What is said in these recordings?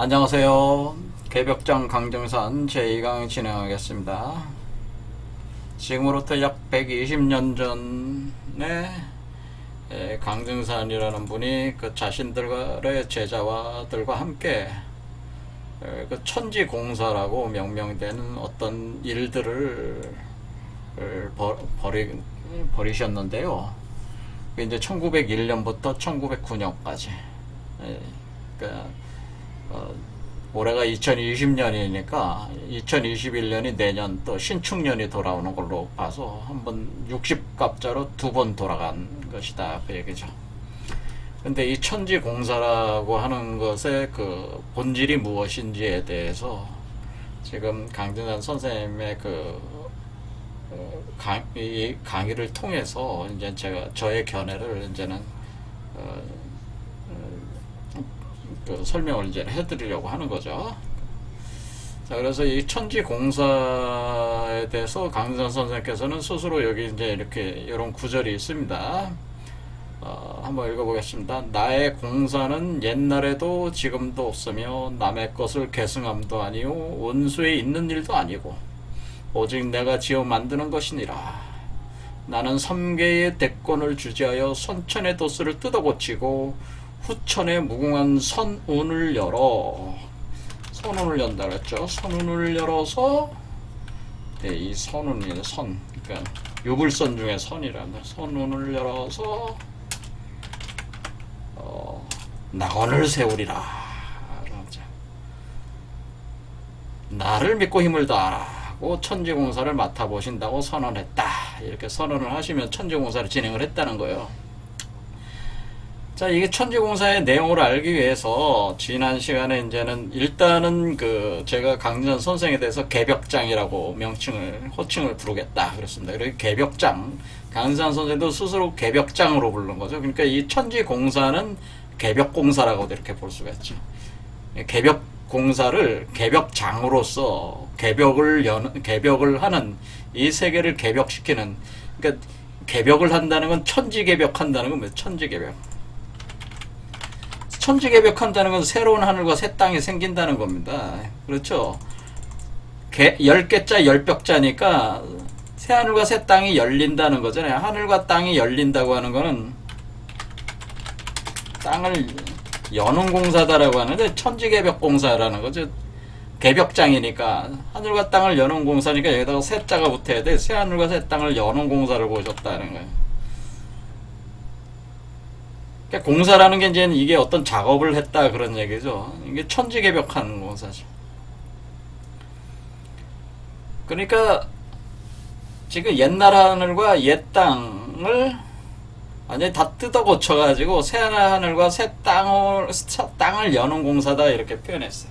안녕하세요. 개벽장 강정산 제2강 진행하겠습니다. 지금으로부터 약 120년 전에 강정산이라는 분이 그 자신들의 제자와들과 함께 그 천지공사라고 명명되는 어떤 일들을 벌이셨는데요. 이제 1901년부터 1909년까지. 그러니까 올해가 2020년이니까 2021년이 내년 또 신축년이 돌아오는 걸로 봐서 한번 60갑자로 두 번 돌아간 것이다 그 얘기죠. 근데 이 천지공사라고 하는 것의 그 본질이 무엇인지에 대해서 지금 강진산 선생님의 이 강의를 통해서 이제 저의 견해를 이제는 설명을 이제 해드리려고 하는 거죠. 자, 그래서 이 천지공사에 대해서 강진산 선생님께서는 스스로 여기 이제 이렇게 이런 구절이 있습니다. 한번 읽어보겠습니다. 나의 공사는 옛날에도 지금도 없으며 남의 것을 계승함도 아니요 원수에 있는 일도 아니고 오직 내가 지어 만드는 것이니라. 나는 삼계의 대권을 주지하여 선천의 도수를 뜯어고치고 후천의 무궁한 선운을 열어 선운을 연다 그랬죠. 선운을 열어서 이 선운이 그러니까 유불선 중에 선이란다. 선운을 열어서 낙원을 세우리라. 나를 믿고 힘을 다하고 천지공사를 맡아보신다고 선언했다. 이렇게 선언을 하시면 천지공사를 진행을 했다는 거예요. 자, 이게 천지공사의 내용을 알기 위해서 지난 시간에 이제는 일단은 제가 강진산 선생에 대해서 개벽장이라고 호칭을 부르겠다 그랬습니다. 그리고 개벽장, 강진산 선생도 스스로 개벽장으로 부르는 거죠. 그러니까 이 천지공사는 개벽공사라고 이렇게 볼 수가 있죠. 개벽공사를 개벽장으로서 개벽을 하는 이 세계를 개벽시키는, 그러니까 개벽을 한다는 건 천지개벽한다는 건 뭐예요? 천지개벽. 천지개벽한다는 건 새로운 하늘과 새 땅이 생긴다는 겁니다. 그렇죠? 10개자 10벽자니까 새 하늘과 새 땅이 열린다는 거잖아요. 하늘과 땅이 열린다고 하는 거는 땅을 여는 공사다라고 하는데 천지개벽공사라는 거죠. 개벽장이니까 하늘과 땅을 여는 공사니까 여기다가 새 자가 붙어야 돼. 새 하늘과 새 땅을 여는 공사를 보여줬다는 거예요. 공사라는 게 이제 이게 어떤 작업을 했다 그런 얘기죠. 이게 천지개벽하는 공사죠. 그러니까 지금 옛날 하늘과 옛 땅을 완전히 다 뜯어 고쳐가지고 새 하늘과 새 땅을 여는 공사다 이렇게 표현했어요.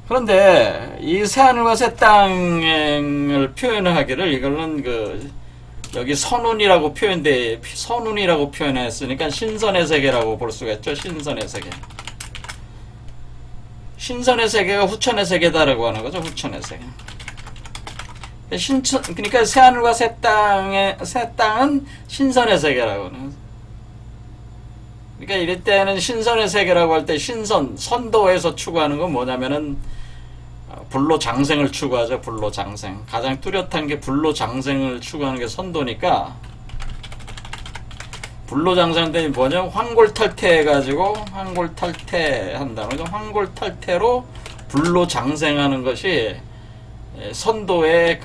그런데 이 새 하늘과 새 땅을 표현하기를 이거는 여기 선운이라고 선운이라고 표현했으니까 신선의 세계라고 볼 수가 있죠. 신선의 세계. 신선의 세계가 후천의 세계다라고 하는 거죠. 후천의 세계. 그러니까 새 하늘과 새 땅은 신선의 세계라고 하는 거죠. 그러니까 이럴 때는 신선의 세계라고 할 때 선도에서 추구하는 건 뭐냐면은 불로장생을 추구하죠. 불로장생. 가장 뚜렷한 게 불로장생을 추구하는 게 선도니까, 불로장생은 뭐냐? 황골탈퇴해가지고 황골탈퇴한다는 거죠. 황골탈퇴로 불로장생하는 것이 선도의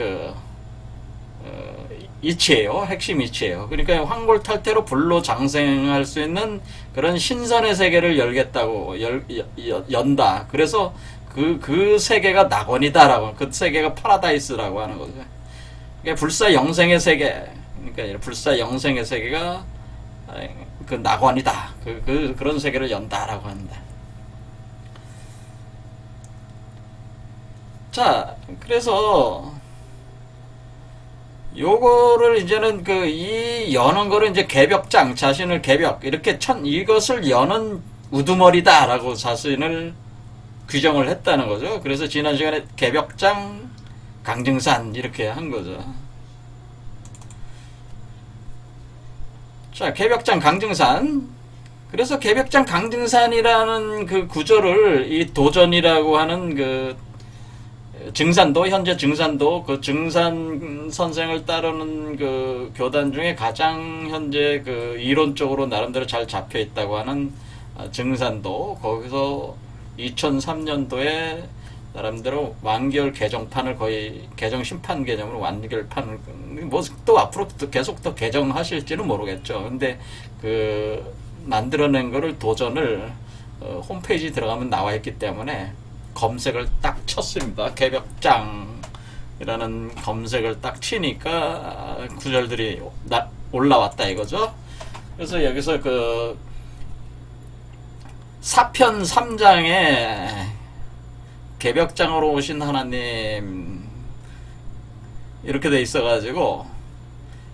이치예요. 핵심 이치예요. 그러니까 황골탈퇴로 불로장생할 수 있는 그런 신선의 세계를 열겠다고 연다. 그래서 그 세계가 낙원이다라고, 그 세계가 파라다이스라고 하는 거죠. 그러니까 불사영생의 세계, 그러니까 불사영생의 세계가 그 낙원이다. 그런 세계를 연다라고 합니다. 자, 그래서 요거를 이제는 이 여는 거를 이제 개벽장, 자신을 개벽, 이렇게 이것을 여는 우두머리다라고 자신을 규정을 했다는 거죠. 그래서 지난 시간에 개벽장 강증산 이렇게 한 거죠. 자, 개벽장 강증산 그래서 개벽장 강등산이라는 그 구조를 이 도전이라고 하는 그 증산도, 현재 증산도, 그 증산 선생을 따르는 그 교단 중에 가장 현재 그 이론적으로 나름대로 잘 잡혀 있다고 하는 증산도, 거기서 2003년도에 나름대로 완결 개정판을 거의 개정 심판 개념으로 완결판을 뭐 또 앞으로 또 계속 또 개정하실지는 모르겠죠. 근데 그 만들어낸 거를 도전을 홈페이지 들어가면 나와 있기 때문에 검색을 딱 쳤습니다. 개벽장이라는 검색을 딱 치니까 구절들이 올라왔다 이거죠. 그래서 여기서 그 4편 3장에 개벽장으로 오신 하나님 이렇게 돼 있어가지고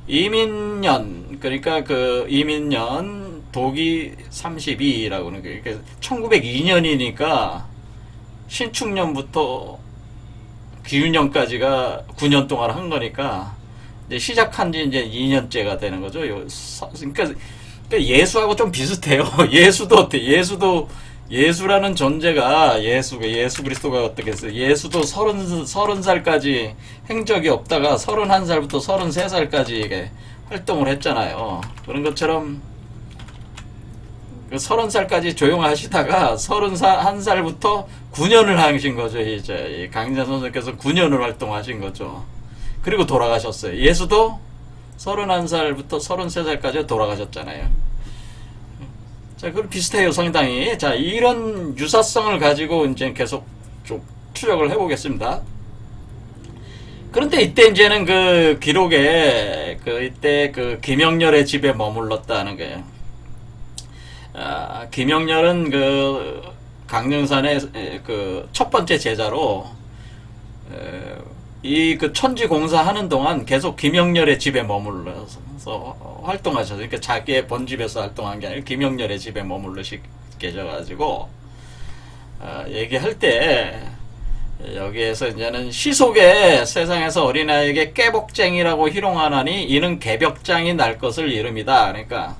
이민년, 그러니까 그 이민년 독이 32라고 하는 게 1902년이니까 신축년부터 기윤년까지가 9년 동안 한 거니까 이제 시작한 지 이제 2년째가 되는 거죠. 그러니까 예수하고 좀 비슷해요. 예수도 어때? 예수라는 존재가 예수 그리스도가 어떻게 했어요? 예수도 30살까지 행적이 없다가 31살부터 33살까지 이게 활동을 했잖아요. 그런 것처럼 30살까지 조용하시다가 31살부터 9년을 하신 거죠. 이제 강진산 선생님께서 9년을 활동하신 거죠. 그리고 돌아가셨어요. 예수도 31살부터 33살까지 돌아가셨잖아요. 자, 그럼 비슷해요, 상당히. 자, 이런 유사성을 가지고 이제 계속 좀 추적을 해보겠습니다. 그런데 이때 이제는 그 기록에 이때 그 김영렬의 집에 머물렀다는 거예요. 김영렬은 그 강릉산의 그 첫 번째 제자로 이 그 천지 공사하는 동안 계속 김영렬의 집에 머물러서 활동하셔서, 그러니까 자기의 본집에서 활동한 게 아니라 김영렬의 집에 머물러 계셔가지고 얘기할 때 여기에서 이제는 시속에 세상에서 어린아이에게 깨복쟁이라고 희롱하나니 이는 개벽장이 날 것을 이름이다. 그러니까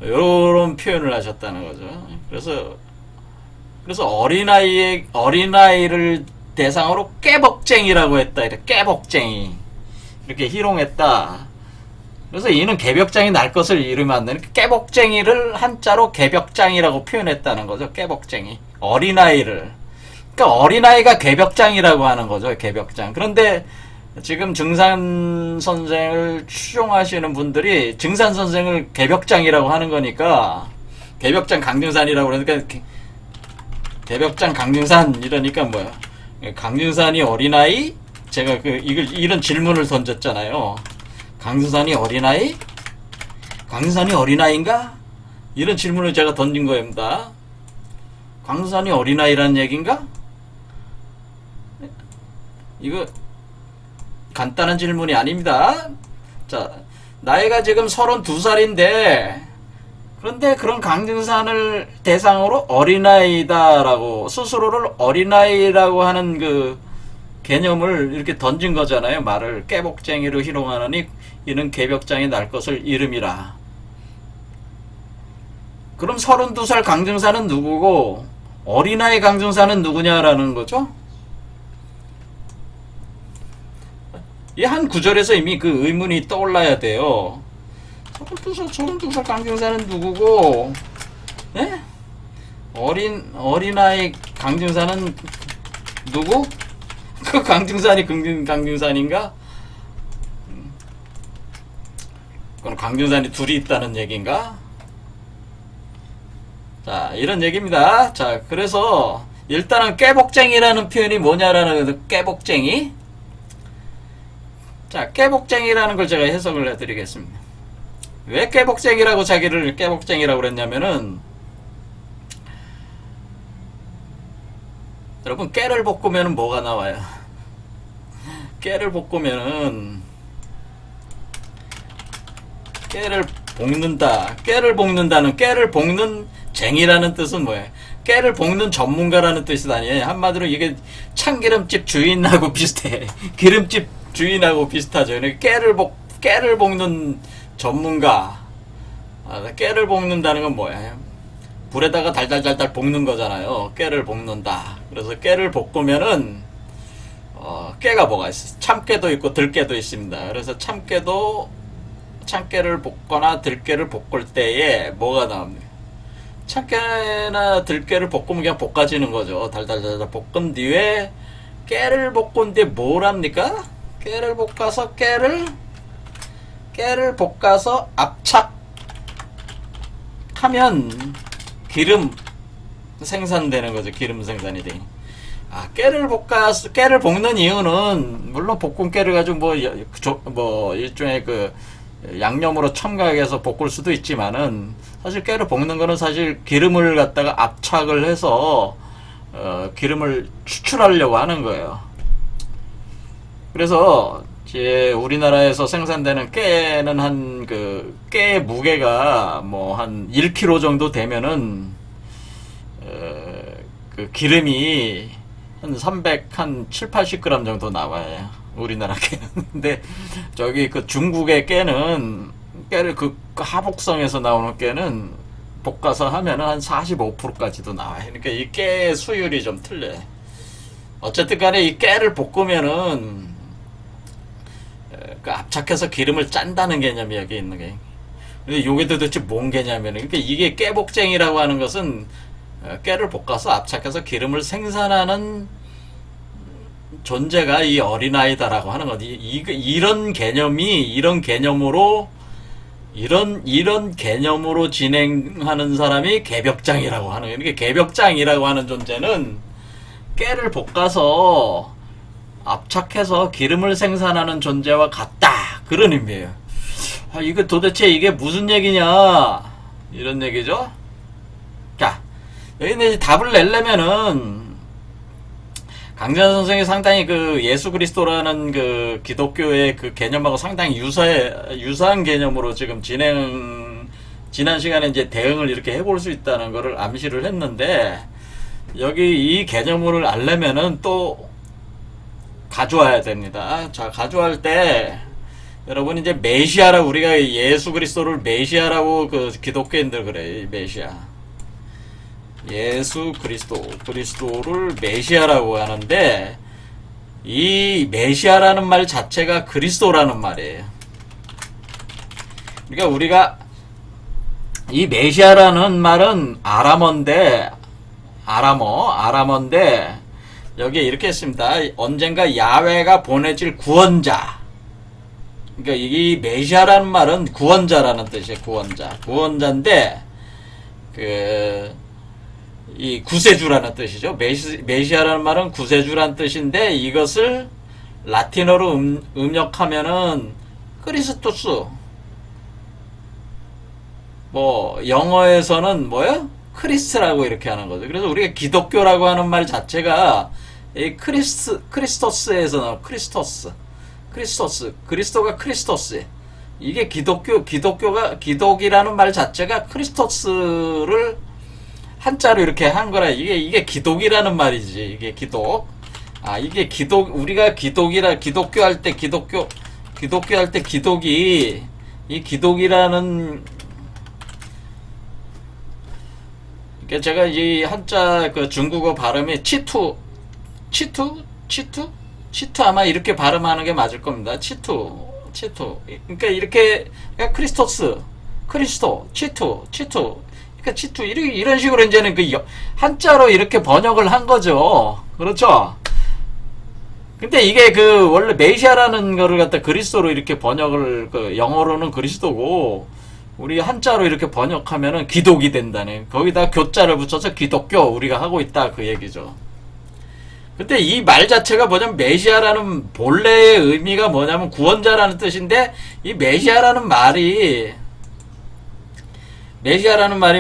이런 표현을 하셨다는 거죠. 그래서 어린아이를 대상으로 깨복쟁이라고 했다. 이렇게 깨복쟁이 이렇게 희롱했다. 그래서 이는 개벽장이 날 것을 이름하는 깨복쟁이를 한자로 개벽장이라고 표현했다는 거죠. 깨복쟁이 어린아이를, 그러니까 어린아이가 개벽장이라고 하는 거죠. 개벽장. 그런데 지금 증산 선생을 추종하시는 분들이 증산 선생을 개벽장이라고 하는 거니까 개벽장 강증산이라고 그러니까 개벽장 강증산 이러니까 뭐야? 강증산이 어린아이? 제가 이런 질문을 던졌잖아요. 강증산이 어린아이? 강증산이 어린아이인가? 이런 질문을 제가 던진 거입니다. 강증산이 어린아이라는 얘기인가? 이거 간단한 질문이 아닙니다. 자, 나이가 지금 32살인데 그런데 그런 강증산을 대상으로 어린아이다라고 스스로를 어린아이라고 하는 그 개념을 이렇게 던진 거잖아요. 말을 깨복쟁이로 희롱하느니 이는 개벽장이 날 것을 이름이라. 그럼 32살 강증산은 누구고 어린아이 강증산은 누구냐라는 거죠. 이 한 구절에서 이미 그 의문이 떠올라야 돼요. 32살 강증산은 누구고, 예? 어린아이 강증산은 누구? 그 강증산이 강증산인가? 그건 강증산이 둘이 있다는 얘기인가? 자, 이런 얘기입니다. 자, 그래서 일단은 깨복쟁이라는 표현이 뭐냐라는 깨복쟁이. 자, 깨복쟁이라는 걸 제가 해석을 해드리겠습니다. 왜 깨복쟁이라고 자기를 깨복쟁이라고 그랬냐면은, 여러분 깨를 볶으면 뭐가 나와요? 깨를 볶으면은 깨를 볶는다. 깨를 볶는다는, 깨를 볶는 쟁이라는 뜻은 뭐예요? 깨를 볶는 전문가라는 뜻이 아니에요. 한마디로 이게 참기름집 주인하고 비슷해. 기름집 주인하고 비슷하죠. 깨를 볶는 전문가. 깨를 볶는다는 건 뭐예요? 불에다가 달달달달 볶는 거잖아요. 깨를 볶는다. 그래서 깨를 볶으면은 깨가 뭐가 있어요? 참깨도 있고 들깨도 있습니다. 그래서 참깨를 볶거나 들깨를 볶을 때에 뭐가 나옵니까? 참깨나 들깨를 볶으면 그냥 볶아지는 거죠. 달달달달 볶은 뒤에 깨를 볶은 뒤에 뭘 합니까? 깨를 볶아서 압착하면 기름 생산되는 거죠. 기름 생산이 돼. 깨를 볶는 이유는 물론 볶은 깨를 가지고 뭐 일종의 그 양념으로 첨가해서 볶을 수도 있지만은 사실 깨를 볶는 거는 사실 기름을 갖다가 압착을 해서 기름을 추출하려고 하는 거예요. 그래서 이제 우리나라에서 생산되는 깨는 깨 무게가 뭐 한 1kg 정도 되면은 그 기름이 한 7, 80g 정도 나와요. 우리나라 깨는. 근데 저기 그 중국의 깨를 그 하복성에서 나오는 깨는 볶아서 하면은 한 45%까지도 나와요. 그러니까 이 깨의 수율이 좀 틀려요. 어쨌든 간에 이 깨를 볶으면은 그 압착해서 기름을 짠다는 개념이 여기 있는 게. 근데 이게 도대체 뭔 개념이냐면, 그러니까 이게 깨복쟁이라고 하는 것은 깨를 볶아서 압착해서 기름을 생산하는 존재가 이 어린아이다라고 하는 거지. 이런 개념으로 진행하는 사람이 개벽장이라고 하는 거예요. 그러니까 개벽장이라고 하는 존재는 깨를 볶아서 압착해서 기름을 생산하는 존재와 같다. 그런 의미예요. 이거 도대체 이게 무슨 얘기냐? 이런 얘기죠. 자, 여기는 답을 내려면은 강재환 선생이 상당히 그 예수 그리스도라는 그 기독교의 그 개념하고 상당히 유사한 개념으로 지금 지난 시간에 이제 대응을 이렇게 해볼 수 있다는 거를 암시를 했는데, 여기 이 개념을 알려면은 또 가져와야 됩니다. 자, 가져갈 때 여러분 이제 메시아라고, 우리가 예수 그리스도를 메시아라고 그 기독교인들 그래. 메시아. 예수 그리스도를 메시아라고 하는데, 이 메시아라는 말 자체가 그리스도라는 말이에요. 그러니까 우리가 이 메시아라는 말은 아람어인데 여기에 이렇게 했습니다. 언젠가 야훼가 보내질 구원자. 그러니까 이 메시아라는 말은 구원자라는 뜻이에요. 구원자인데 이 구세주라는 뜻이죠. 메시아라는 말은 구세주라는 뜻인데, 이것을 라틴어로 음역하면은 크리스토스, 뭐 영어에서는 뭐예요? 크리스라고 이렇게 하는 거죠. 그래서 우리가 기독교라고 하는 말 자체가 이 크리스토스에서 나온 그리스도가 크리스토스. 이게 기독이라는 말 자체가 크리스토스를 한자로 이렇게 한 거라. 이게 기독이라는 말이지. 이게 기독. 우리가 기독교 할 때 기독이, 이 기독이라는, 그러니까 제가 이 한자 그 중국어 발음이 치투 아마 이렇게 발음하는 게 맞을 겁니다. 치투. 그러니까 이렇게, 그러니까 크리스토, 치투. 그러니까 치투, 이런 식으로 이제는 한자로 이렇게 번역을 한 거죠. 그렇죠? 근데 이게 원래 메시아라는 거를 갖다 그리스도로 이렇게 번역을, 영어로는 그리스도고, 우리 한자로 이렇게 번역하면은 기독이 된다네. 거기다 교자를 붙여서 기독교 우리가 하고 있다, 그 얘기죠. 근데 이 말 자체가 뭐냐면, 메시아라는 본래의 의미가 뭐냐면 구원자라는 뜻인데, 이 메시아라는 말이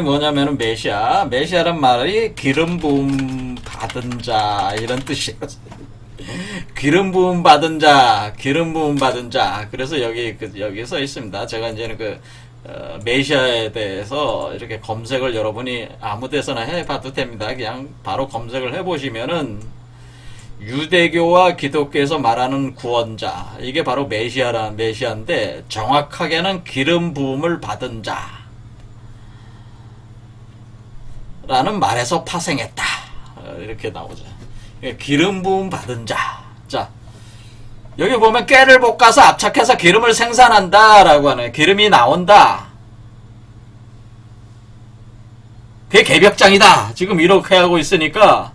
뭐냐면은 메시아란 말이 기름 부음 받은 자, 이런 뜻이에요. 기름 부음 받은 자. 그래서 여기 써 있습니다. 제가 이제는 메시아에 대해서 이렇게 검색을 여러분이 아무 데서나 해봐도 됩니다. 그냥 바로 검색을 해보시면은 유대교와 기독교에서 말하는 구원자, 이게 바로 메시아인데, 정확하게는 기름 부음을 받은 자. 라는 말에서 파생했다. 이렇게 나오죠. 기름 부음 받은 자. 자, 여기 보면 깨를 볶아서 압착해서 기름을 생산한다 라고 하네. 기름이 나온다. 그게 개벽장이다. 지금 이렇게 하고 있으니까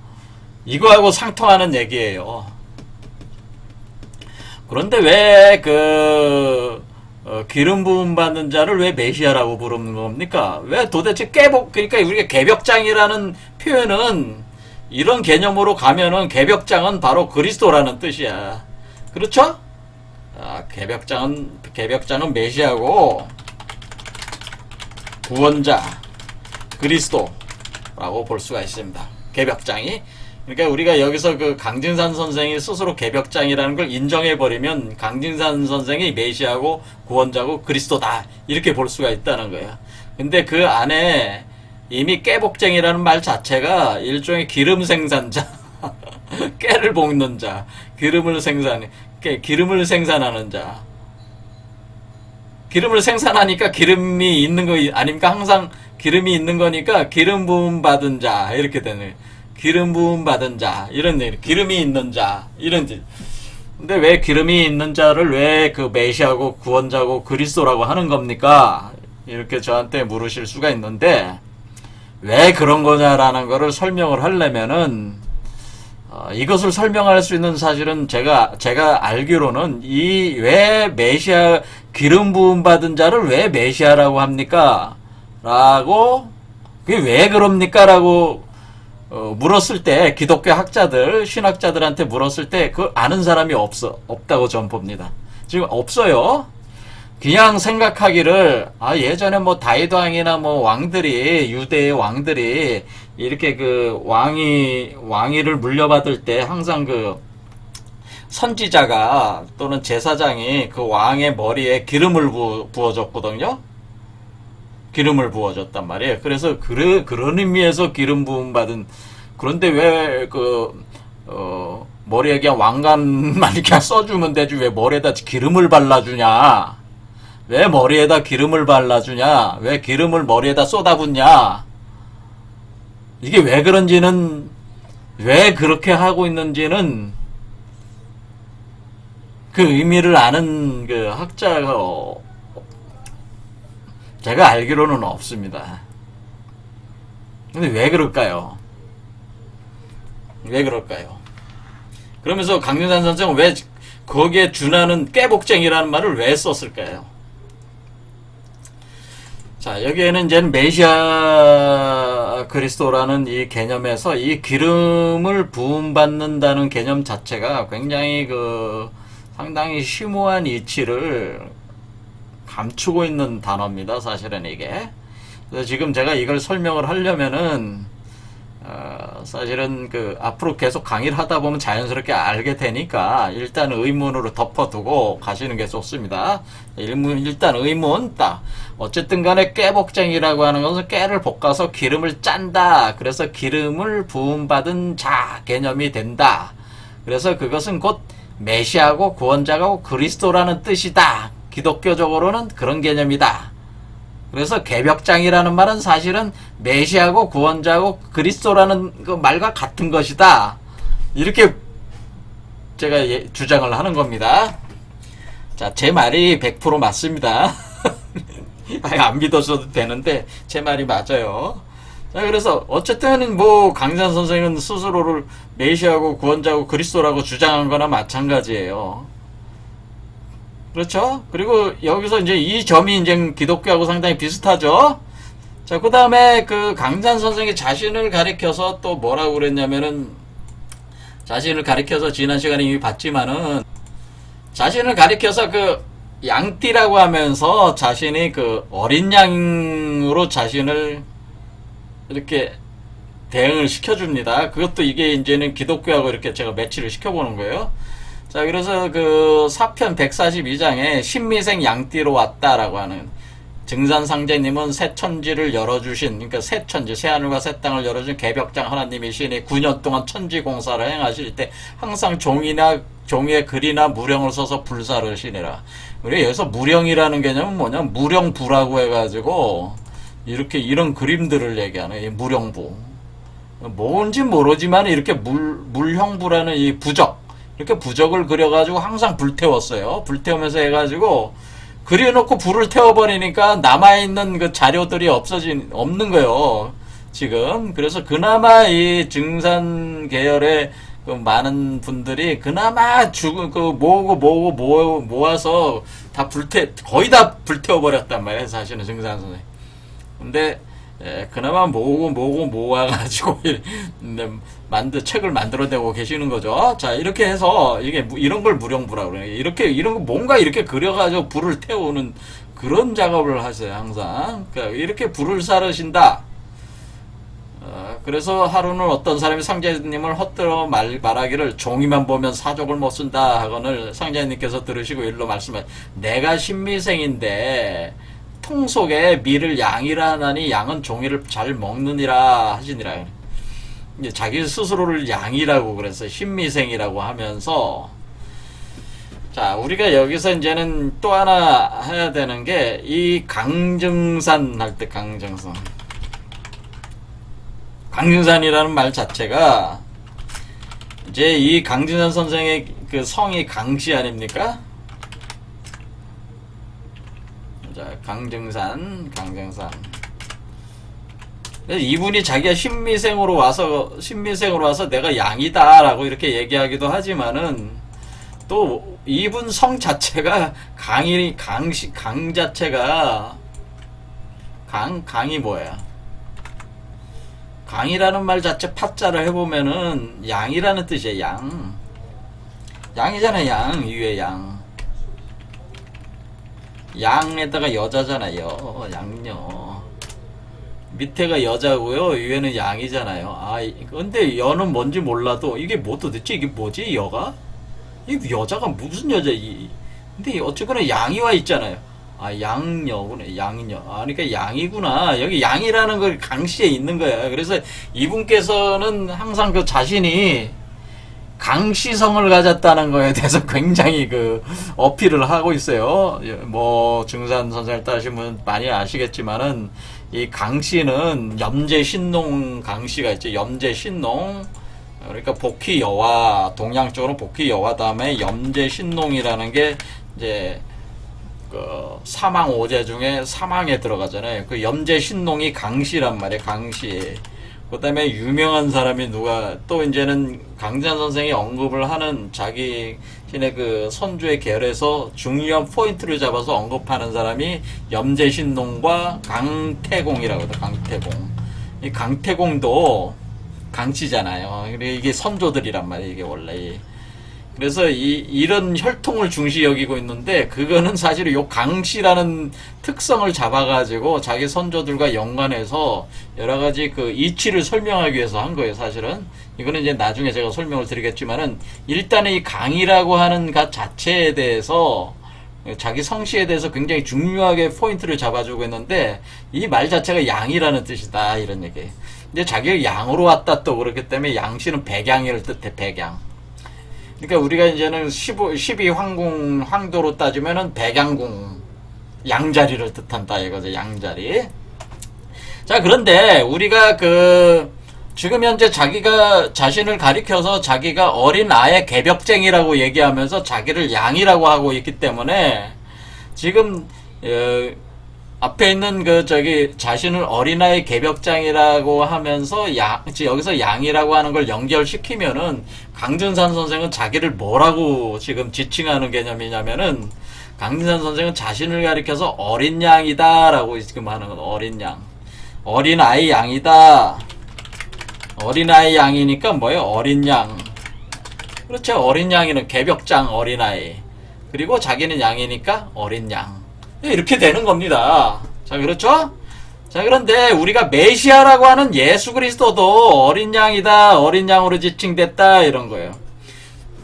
이거하고 상통하는 얘기예요. 그런데 왜 기름 부음 받는 자를 왜 메시아라고 부르는 겁니까? 왜 도대체 그러니까 우리가 개벽장이라는 표현은 이런 개념으로 가면은 개벽장은 바로 그리스도라는 뜻이야. 그렇죠? 개벽장은 메시아고 구원자 그리스도라고 볼 수가 있습니다. 개벽장이. 그러니까 우리가 여기서 그 강진산 선생이 스스로 개벽장이라는 걸 인정해버리면 강진산 선생이 메시아고 구원자고 그리스도다 이렇게 볼 수가 있다는 거예요. 근데 그 안에 이미 깨복쟁이라는 말 자체가 일종의 기름 생산자 깨를 볶는 자 기름을 생산하는 자 기름을 생산하니까 기름이 있는 거 아닙니까? 항상 기름이 있는 거니까 기름 부음 받은 자 이렇게 되는 기름 부음 받은 자 이런 얘기 기름이 있는 자 이런 뜻. 근데 왜 기름이 있는 자를 왜 그 메시아고 구원자고 그리스도라고 하는 겁니까? 이렇게 저한테 물으실 수가 있는데 왜 그런 거냐라는 거를 설명을 하려면은 이것을 설명할 수 있는 사실은 제가 알기로는 이 왜 메시아 기름 부음 받은 자를 왜 메시아라고 합니까? 라고 그게 왜 그럽니까? 라고 물었을 때 기독교 학자들 신학자들한테 물었을 때 그 아는 사람이 없다고 전 봅니다. 지금 없어요. 그냥 생각하기를 예전에 뭐 다윗 왕이나 뭐 왕들이 유대의 왕들이 이렇게 그 왕위를 물려받을 때 항상 그 선지자가 또는 제사장이 그 왕의 머리에 기름을 부어줬거든요. 기름을 부어줬단 말이에요. 그래서 그런 의미에서 기름 부음 받은. 그런데 왜 머리에 그냥 왕관만 이렇게 써주면 되지 왜 머리에다 기름을 발라주냐? 왜 머리에다 기름을 발라주냐? 왜 기름을 머리에다 쏟아붓냐? 이게 왜 그런지는 왜 그렇게 하고 있는지는 그 의미를 아는 그 학자가 제가 알기로는 없습니다. 근데 왜 그럴까요? 왜 그럴까요? 그러면서 강윤산 선생은 왜 거기에 준하는 깨복쟁이라는 말을 왜 썼을까요? 자, 여기에는 이제 메시아 그리스도라는 이 개념에서 이 기름을 부음받는다는 개념 자체가 굉장히 상당히 심오한 이치를 감추고 있는 단어입니다. 사실은 이게. 그래서 지금 제가 이걸 설명을 하려면은 사실은 앞으로 계속 강의를 하다 보면 자연스럽게 알게 되니까 일단 의문으로 덮어두고 가시는 게 좋습니다. 일단 의문 딱. 어쨌든 간에 깨복쟁이라고 하는 것은 깨를 볶아서 기름을 짠다. 그래서 기름을 부음받은 자 개념이 된다. 그래서 그것은 곧 메시아고 구원자고 그리스도라는 뜻이다. 기독교적으로는 그런 개념이다. 그래서 개벽장이라는 말은 사실은 메시아고 구원자고 그리스도라는 그 말과 같은 것이다. 이렇게 제가 주장을 하는 겁니다. 자, 제 말이 100% 맞습니다. 안 믿어줘도 되는데 제 말이 맞아요. 자, 그래서 어쨌든 뭐 강산 선생은 스스로를 메시아고 구원자고 그리스도라고 주장한 거나 마찬가지예요. 그렇죠? 그리고 여기서 이제 이 점이 이제 기독교하고 상당히 비슷하죠? 자, 그 다음에 강산 선생이 자신을 가리켜서 또 뭐라고 그랬냐면은, 자신을 가리켜서 지난 시간에 이미 봤지만은, 자신을 가리켜서 양띠라고 하면서 자신이 어린 양으로 자신을 이렇게 대응을 시켜줍니다. 그것도 이게 이제는 기독교하고 이렇게 제가 매치를 시켜보는 거예요. 자, 그래서 사편 142장에 신미생 양띠로 왔다라고 하는 증산상제님은 새 천지를 열어주신, 그러니까 새 천지, 새 하늘과 새 땅을 열어준 개벽장 하나님이시니 9년 동안 천지 공사를 행하실 때 항상 종이에 글이나 무령을 써서 불사를 시니라. 우리 여기서 무령이라는 개념은 뭐냐? 무령부라고 해가지고 이렇게 이런 그림들을 얘기하는 이 물형부. 뭔지 모르지만 이렇게 물형부라는 이 부적, 이렇게 부적을 그려가지고 항상 불태웠어요. 불태우면서 해가지고 그려놓고 불을 태워버리니까 남아있는 그 자료들이 없는 거예요. 지금. 그래서 그나마 이 증산 계열의 그 많은 분들이 그나마 모아서 거의 다 불태워버렸단 말이에요. 사실은 증산 선생. 근데 그나마 모아가지고 책을 만들어내고 계시는 거죠. 자, 이렇게 해서 이게 이런 걸 무령부라고 그래요. 이런 거 뭔가 이렇게 그려가지고 불을 태우는 그런 작업을 하세요. 항상. 그러니까 이렇게 불을 사르신다. 그래서 하루는 어떤 사람이 상자님을 헛들어 말하기를 종이만 보면 사족을 못 쓴다 하거늘 상자님께서 들으시고 일로 말씀해, 내가 신미생인데 통 속에 미를 양이라 하나니 양은 종이를 잘 먹느니라 하시니라. 이제 자기 스스로를 양이라고 그래서 신미생이라고 하면서, 자, 우리가 여기서 이제는 또 하나 해야 되는 게 이 강증산 할 때 강증산이라는 말 자체가 이제 이 강증산 선생의 그 성이 강씨 아닙니까? 자, 강증산. 이분이 자기가 신미생으로 와서 내가 양이다라고 이렇게 얘기하기도 하지만은 또 이분 성 자체가 강 자체가 강이 뭐야? 강이라는 말 자체 파자를 해보면은 양이라는 뜻이에요. 양이잖아. 위에 양에다가 여자잖아요. 양녀. 밑에가 여자고요. 위에는 양이잖아요. 근데 여는 뭔지 몰라도 이게 뭐 도대체 이게 뭐지? 여가? 이 여자가 무슨 여자? 근데 어쨌거나 양이 와 있잖아요. 양녀구나. 양녀. 그러니까 양이구나. 여기 양이라는 걸 강시에 있는 거야. 그래서 이분께서는 항상 그 자신이 강시성을 가졌다는 거에 대해서 굉장히 그 어필을 하고 있어요. 뭐 증산 선생을 따시면 많이 아시겠지만은 이 강씨는 염제신농 강씨가 있죠. 염제신농. 그러니까 복희여화, 동양적으로 복희여화 다음에 염제신농이라는 게 이제 그 사망 오제 중에 사망에 들어가잖아요. 그 염제신농이 강씨란 말이에요. 강씨. 그 다음에 유명한 사람이 누가, 또 이제는 강진환 선생이 언급을 하는 자기 신의 그 선주의 계열에서 중요한 포인트를 잡아서 언급하는 사람이 염제신농과 강태공이라고 해요. 강태공. 이 강태공도 강씨잖아요. 이게 선조들이란 말이에요. 이게 원래. 그래서 이런 혈통을 중시 여기고 있는데, 그거는 사실 요 강씨라는 특성을 잡아가지고 자기 선조들과 연관해서 여러 가지 그 이치를 설명하기 위해서 한 거예요, 사실은. 이거는 이제 나중에 제가 설명을 드리겠지만은, 일단은 이 강이라고 하는 것 자체에 대해서, 자기 성씨에 대해서 굉장히 중요하게 포인트를 잡아주고 있는데, 이 말 자체가 양이라는 뜻이다, 이런 얘기. 근데 자기가 양으로 왔다 또 그렇기 때문에 양씨는 백양이를 뜻해, 백양. 그러니까 우리가 이제는 12황궁 황도로 따지면은 백양궁, 양자리를 뜻한다 이거죠. 양자리. 자, 그런데 우리가 지금 현재 자기가 자신을 가리켜서 자기가 어린 아의 개벽쟁이라고 얘기하면서 자기를 양이라고 하고 있기 때문에, 지금 앞에 있는 자신을 어린아이 개벽장이라고 하면서 여기서 양이라고 하는 걸 연결시키면은, 강준산 선생은 자기를 뭐라고 지금 지칭하는 개념이냐면은, 강준산 선생은 자신을 가리켜서 어린 양이다라고 지금 하는 건, 어린 양. 어린아이 양이다. 어린아이 양이니까 뭐예요? 어린 양. 그렇죠. 어린 양이는 개벽장 어린아이. 그리고 자기는 양이니까 어린 양. 이렇게 되는 겁니다. 자, 그렇죠? 자, 그런데 우리가 메시아라고 하는 예수 그리스도도 어린 양이다, 어린 양으로 지칭됐다, 이런 거예요.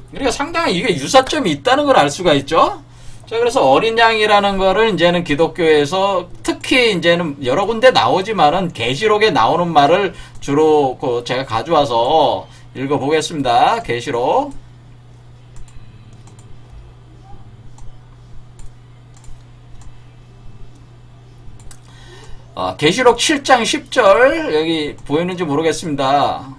그러니까 상당히 이게 유사점이 있다는 걸 알 수가 있죠? 자, 그래서 어린 양이라는 거를 이제는 기독교에서 특히 이제는 여러 군데 나오지만은 계시록에 나오는 말을 주로 제가 가져와서 읽어보겠습니다. 계시록. 계시록 7장 10절 여기 보이는지 모르겠습니다.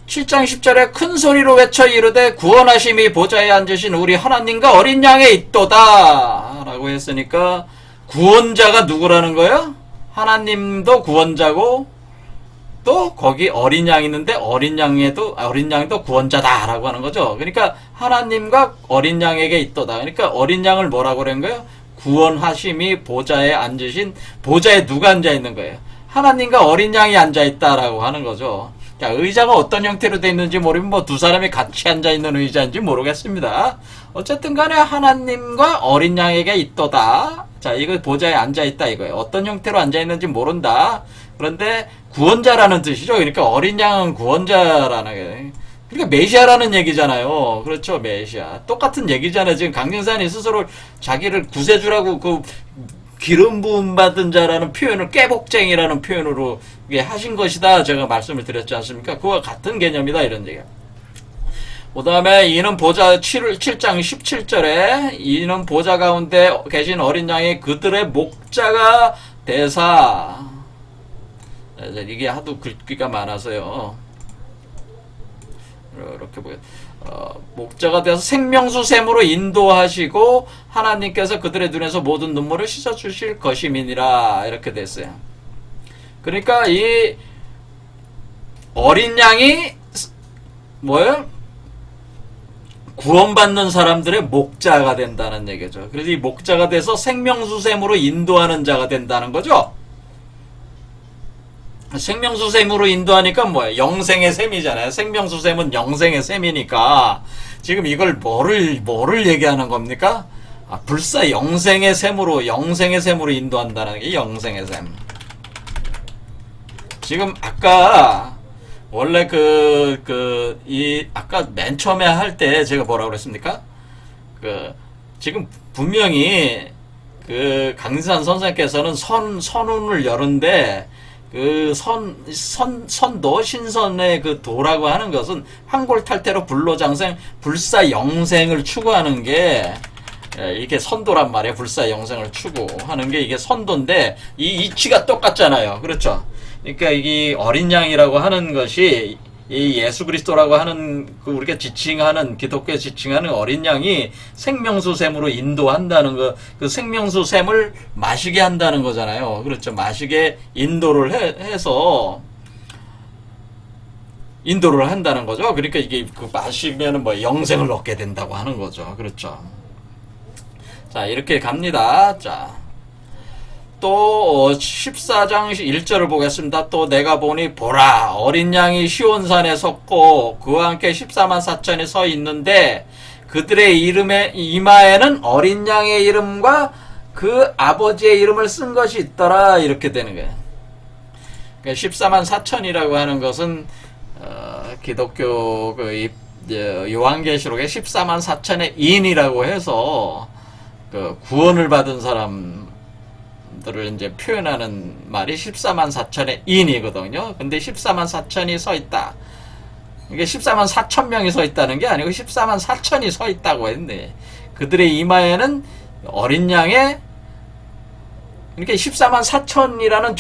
7장 10절에 큰 소리로 외쳐 이르되 구원하심이 보좌에 앉으신 우리 하나님과 어린 양에 있도다 라고 했으니까 구원자가 누구라는 거예요? 하나님도 구원자고 또 거기 어린 양이 있는데 어린 양도 구원자다 라고 하는 거죠. 그러니까 하나님과 어린 양에게 있도다. 그러니까 어린 양을 뭐라고 그런 거예요? 구원하심이 보좌에 앉으신, 보좌에 누가 앉아 있는 거예요? 하나님과 어린 양이 앉아 있다라고 하는 거죠. 자, 의자가 어떤 형태로 되어 있는지 모르면 뭐 두 사람이 같이 앉아 있는 의자인지 모르겠습니다. 어쨌든 간에 하나님과 어린 양에게 있도다. 자, 이거 보좌에 앉아 있다 이거예요. 어떤 형태로 앉아 있는지 모른다. 그런데 구원자라는 뜻이죠. 그러니까 어린 양은 구원자라는 게. 그러니까 메시아라는 얘기잖아요. 그렇죠, 메시아. 똑같은 얘기잖아요. 지금 강진산이 스스로 자기를 구세주라고 그 기름 부음 받은 자라는 표현을 깨복쟁이라는 표현으로 하신 것이다. 제가 말씀을 드렸지 않습니까? 그와 같은 개념이다. 이런 얘기야. 그 다음에 이는 보좌 7장 17절에 이는 보좌 가운데 계신 어린 양이 그들의 목자가 되사. 이게 하도 글귀가 많아서요. 이렇게 보여. 목자가 되어서 생명수 샘으로 인도하시고 하나님께서 그들의 눈에서 모든 눈물을 씻어주실 것임이니라. 이렇게 됐어요. 그러니까 이 어린 양이 뭐예요? 구원받는 사람들의 목자가 된다는 얘기죠. 그래서 이 목자가 돼서 생명수 샘으로 인도하는 자가 된다는 거죠. 생명수 샘으로 인도하니까 뭐예요? 영생의 샘이잖아요. 생명수 샘은 영생의 샘이니까 지금 이걸 뭐를 얘기하는 겁니까? 불사 영생의 샘으로 인도한다는 게 영생의 샘. 지금 아까 원래 아까 맨 처음에 할 때 제가 뭐라고 그랬습니까? 지금 분명히 강진산 선생님께서는 선운을 여는데 선도 신선의 도라고 하는 것은 황골탈태로 불로장생 불사 영생을 추구하는 게 이게 선도란 말이에요. 불사 영생을 추구하는 게 이게 선도인데 이 이치가 똑같잖아요. 그렇죠? 그러니까 이게 어린 양이라고 하는 것이 이 예수 그리스도라고 하는 우리가 지칭하는 기독교에 지칭하는 어린 양이 생명수 샘으로 인도한다는 거, 그 생명수 샘을 마시게 한다는 거잖아요. 그렇죠? 마시게 인도를 해서 인도를 한다는 거죠. 그러니까 이게 마시면은 뭐 영생을 얻게 된다고 하는 거죠. 그렇죠? 자, 이렇게 갑니다. 자. 또 14장 1절을 보겠습니다. 또 내가 보니 보라 어린 양이 시온산에 섰고 그와 함께 14만 4천이 서 있는데 그들의 이마에는 어린 양의 이름과 그 아버지의 이름을 쓴 것이 있더라. 이렇게 되는 거예요. 그러니까 14만 4천이라고 하는 것은 기독교 요한계시록에 14만 4천의 인이라고 해서 구원을 받은 사람 를 이제 표현하는 말이 14만 4천의 인이거든요. 근데 14만 4천이 서 있다. 이게 14만 4천 명이 서 있다는 게 아니고 14만 4천이 서 있다고 했네. 그들의 이마에는 어린 양의 그러니까 14만 4천이라는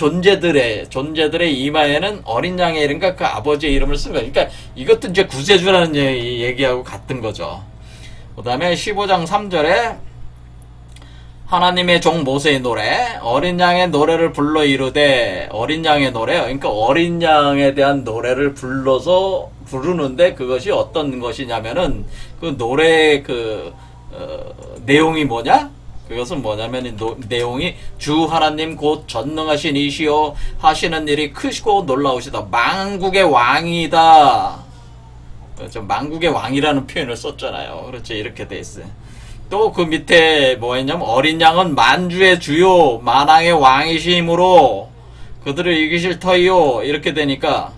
존재들의 이마에는 어린 양의 이름과 그 아버지의 이름을 쓴 거예요. 그러니까 이것도 이제 구세주라는 얘기하고 같은 거죠. 그 다음에 15장 3절에 하나님의 종 모세의 노래, 어린 양의 노래를 불러 이르되, 어린 양의 노래요. 그러니까 어린 양에 대한 노래를 불러서 부르는데 그것이 어떤 것이냐면은 그 노래의 내용이 뭐냐? 그것은 뭐냐면 내용이 주 하나님 곧 전능하신 이시여 하시는 일이 크시고 놀라우시다. 만국의 왕이다. 그렇죠. 만국의 왕이라는 표현을 썼잖아요. 그렇죠. 이렇게 돼 있어요. 또 그 밑에 뭐 했냐면 어린 양은 만주의 주요 만왕의 왕이심으로 그들을 이기실 터이요. 이렇게 되니까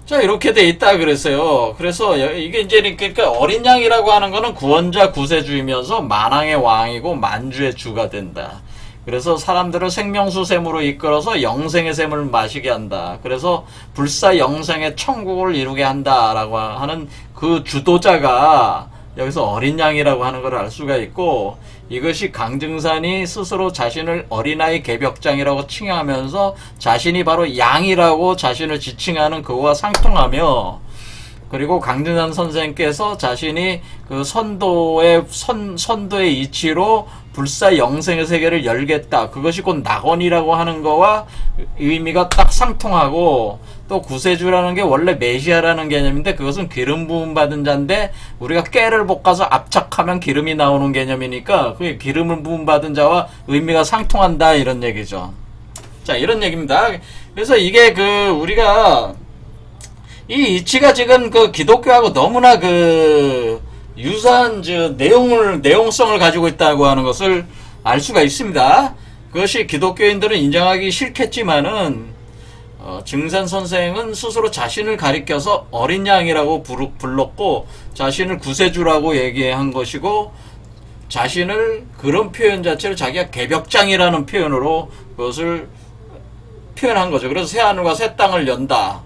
자 이렇게 돼 있다 그랬어요. 그래서 이게 이제 그러니까 어린 양이라고 하는 거는 구원자 구세주이면서 만왕의 왕이고 만주의 주가 된다. 그래서 사람들을 생명수 샘으로 이끌어서 영생의 샘을 마시게 한다. 그래서 불사 영생의 천국을 이루게 한다라고 하는 그 주도자가 여기서 어린 양이라고 하는 걸 알 수가 있고, 이것이 강증산이 스스로 자신을 어린아이 개벽장이라고 칭하면서 자신이 바로 양이라고 자신을 지칭하는 그와 상통하며, 그리고 강증산 선생께서 자신이 그 선도의 이치로 불사 영생의 세계를 열겠다, 그것이 곧 낙원이라고 하는 거와 의미가 딱 상통하고, 또 구세주라는 게 원래 메시아라는 개념인데 그것은 기름 부음 받은 자인데 우리가 깨를 볶아서 압착하면 기름이 나오는 개념이니까 그게 기름을 부음 받은 자와 의미가 상통한다, 이런 얘기죠. 자, 이런 얘기입니다. 그래서 이게 우리가 이 이치가 지금 기독교하고 너무나 유사한 내용성을 가지고 있다고 하는 것을 알 수가 있습니다. 그것이 기독교인들은 인정하기 싫겠지만은, 증산 선생은 스스로 자신을 가리켜서 어린 양이라고 불렀고, 자신을 구세주라고 얘기한 것이고, 자신을 그런 표현 자체를 자기가 개벽장이라는 표현으로 그것을 표현한 거죠. 그래서 새하늘과 새 땅을 연다.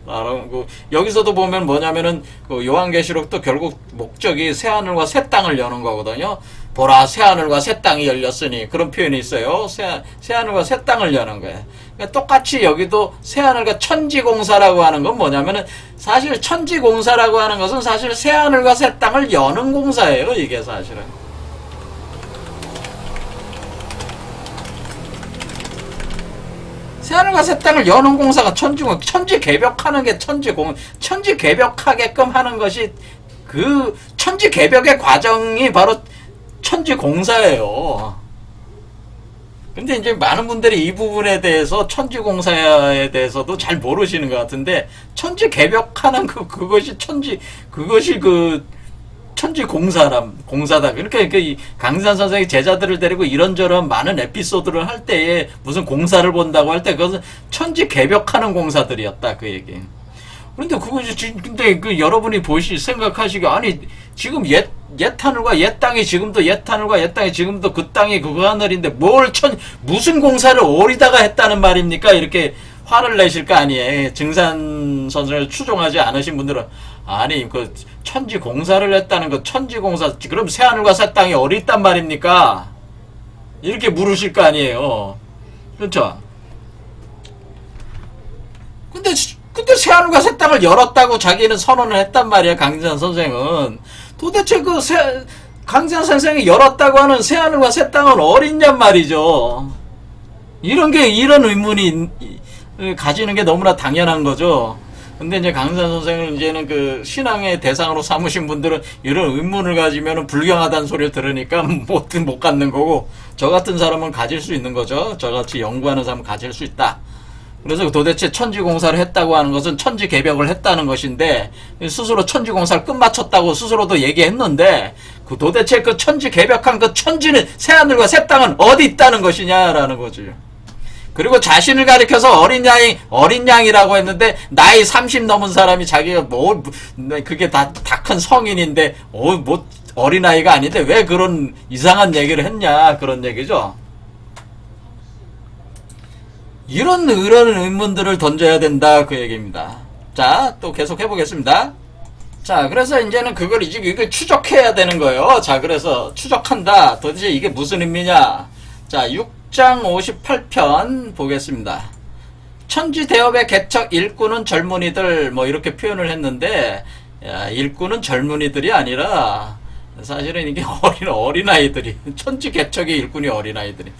여기서도 보면 뭐냐면은 요한계시록도 결국 목적이 새하늘과 새 땅을 여는 거거든요. 보라, 새하늘과 새 땅이 열렸으니, 그런 표현이 있어요. 새하늘과 새 땅을 여는 거예요. 그러니까 똑같이 여기도 새하늘과 천지공사라고 하는 건 뭐냐면은, 사실 천지공사라고 하는 것은 사실 새하늘과 새 땅을 여는 공사예요. 이게 사실은. 새하늘과 새 땅을 여는 공사가 천지 개벽하는 게 천지 개벽하게끔 하는 것이, 그 천지 개벽의 과정이 바로 천지 공사예요. 근데 이제 많은 분들이 이 부분에 대해서, 천지 공사에 대해서도 잘 모르시는 것 같은데, 천지 개벽하는 그것이 천지 공사다. 그러니까 이 강산 선생이 제자들을 데리고 이런저런 많은 에피소드를 할 때에 무슨 공사를 본다고 할 때 그것은 천지 개벽하는 공사들이었다, 그 얘기. 그런데 그것이, 근데 여러분이 생각하시기, 아니 지금 옛 하늘과 옛 땅이 지금도 옛 하늘과 옛 땅이 지금도 그 땅이 그 하늘인데 무슨 공사를 어디다가 했다는 말입니까? 이렇게 화를 내실 거 아니에요. 증산 선생을 추종하지 않으신 분들은, 아니 천지 공사를 했다는 천지 공사, 그럼 새 하늘과 새 땅이 어디 있단 말입니까? 이렇게 물으실 거 아니에요. 그렇죠? 근데 새 하늘과 새 땅을 열었다고 자기는 선언을 했단 말이야, 강진산 선생은. 도대체 강진산 선생이 열었다고 하는 새 하늘과 새 땅은 어딨냔 말이죠. 이런 의문이 가지는 게 너무나 당연한 거죠. 근데 이제 강산 선생을 이제는 신앙의 대상으로 삼으신 분들은 이런 의문을 가지면 불경하다는 소리를 들으니까 못 갖는 거고, 저 같은 사람은 가질 수 있는 거죠. 저같이 연구하는 사람은 가질 수 있다. 그래서 도대체 천지공사를 했다고 하는 것은 천지개벽을 했다는 것인데, 스스로 천지공사를 끝마쳤다고 스스로도 얘기했는데, 도대체 천지개벽한 천지는, 새하늘과 새 땅은 어디 있다는 것이냐라는 거죠. 그리고 자신을 가리켜서 어린 양이라고 했는데, 나이 30 넘은 사람이 자기가 그게 다 큰 성인인데, 어린아이가 아닌데 왜 그런 이상한 얘기를 했냐, 그런 얘기죠. 이런 의문들을 던져야 된다, 그 얘기입니다. 자, 또 계속 해보겠습니다. 자, 그래서 이제는 이걸 추적해야 되는 거예요. 자, 그래서 추적한다. 도대체 이게 무슨 의미냐. 자, 6장 58편 보겠습니다. 천지대업의 개척 일꾼은 젊은이들, 이렇게 표현을 했는데, 일꾼은 젊은이들이 아니라 사실은 이게 어린아이들이, 천지 개척의 일꾼이 어린아이들이.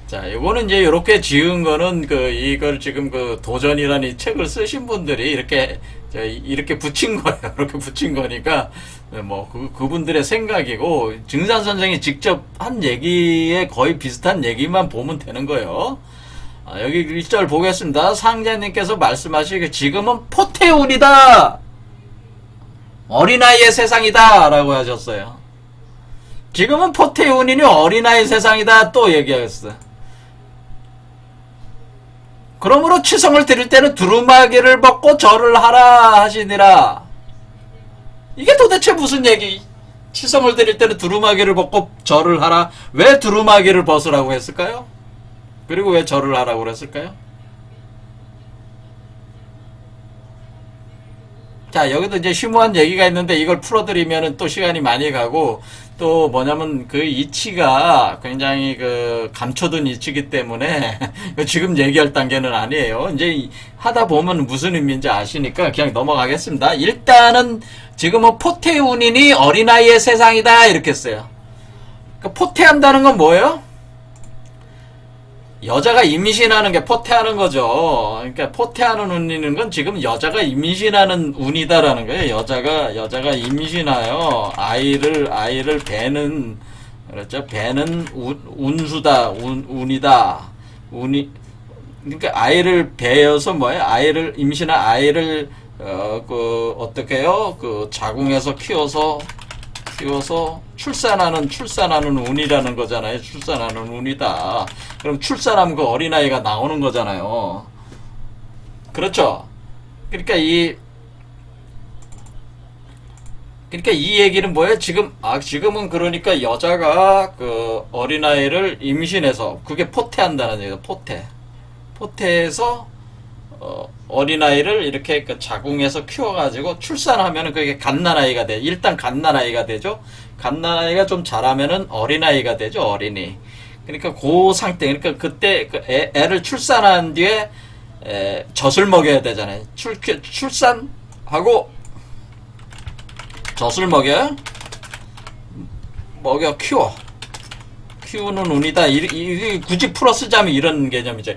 자, 요거는 이제 요렇게 지은 거는 이걸 지금 도전이라는 이 책을 쓰신 분들이 이렇게 붙인 거예요. 이렇게 붙인 거니까 그분들의 생각이고, 증산 선생이 직접 한 얘기에 거의 비슷한 얘기만 보면 되는 거예요. 여기 1절 보겠습니다. 상자님께서 말씀하시기, 지금은 포태운이다, 어린아이의 세상이다 라고 하셨어요. 지금은 포태운이니 어린아이 세상이다 또 얘기하셨어요. 그러므로 치성을 드릴 때는 두루마기를 벗고 절을 하라 하시니라. 이게 도대체 무슨 얘기? 치성을 드릴 때는 두루마기를 벗고 절을 하라. 왜 두루마기를 벗으라고 했을까요? 그리고 왜 절을 하라고 그랬을까요? 자, 여기도 이제 심오한 얘기가 있는데 이걸 풀어드리면은 또 시간이 많이 가고, 또 뭐냐면 그 이치가 굉장히 그 감춰둔 이치기 때문에 지금 얘기할 단계는 아니에요. 이제 하다 보면 무슨 의미인지 아시니까 그냥 넘어가겠습니다. 일단은 지금은 포태운인이 어린아이의 세상이다 이렇게 했어요. 그러니까 포태한다는 건 뭐예요? 여자가 임신하는 게 포태하는 거죠. 그러니까 포태하는 운이는 건 지금 여자가 임신하는 운이다라는 거예요. 여자가 임신하여 아이를 배는, 그렇죠. 배는 운수다, 운이다. 그러니까 아이를 배여서 뭐예요? 임신한 아이를, 어떻게 해요? 자궁에서 키워서 출산하는 운이라는 거잖아요. 출산하는 운이다. 그럼 출산하면 그 어린아이가 나오는 거잖아요. 그렇죠? 그러니까 이 얘기는 뭐예요? 지금은 그러니까 여자가 그 어린아이를 임신해서 그게 포태한다는 얘기예요. 포태해서 어린아이를 이렇게 그 자궁에서 키워가지고 출산하면은 그게 갓난아이가 돼. 일단 갓난아이가 되죠. 갓난아이가 좀 자라면은 어린아이가 되죠. 어린이. 그러니까 그 상태, 그러니까 그때 그 애를 출산한 뒤에 젖을 먹여야 되잖아요. 출산하고 젖을 먹여 키우는 운이다. 굳이 풀어 쓰자면 이런 개념이죠.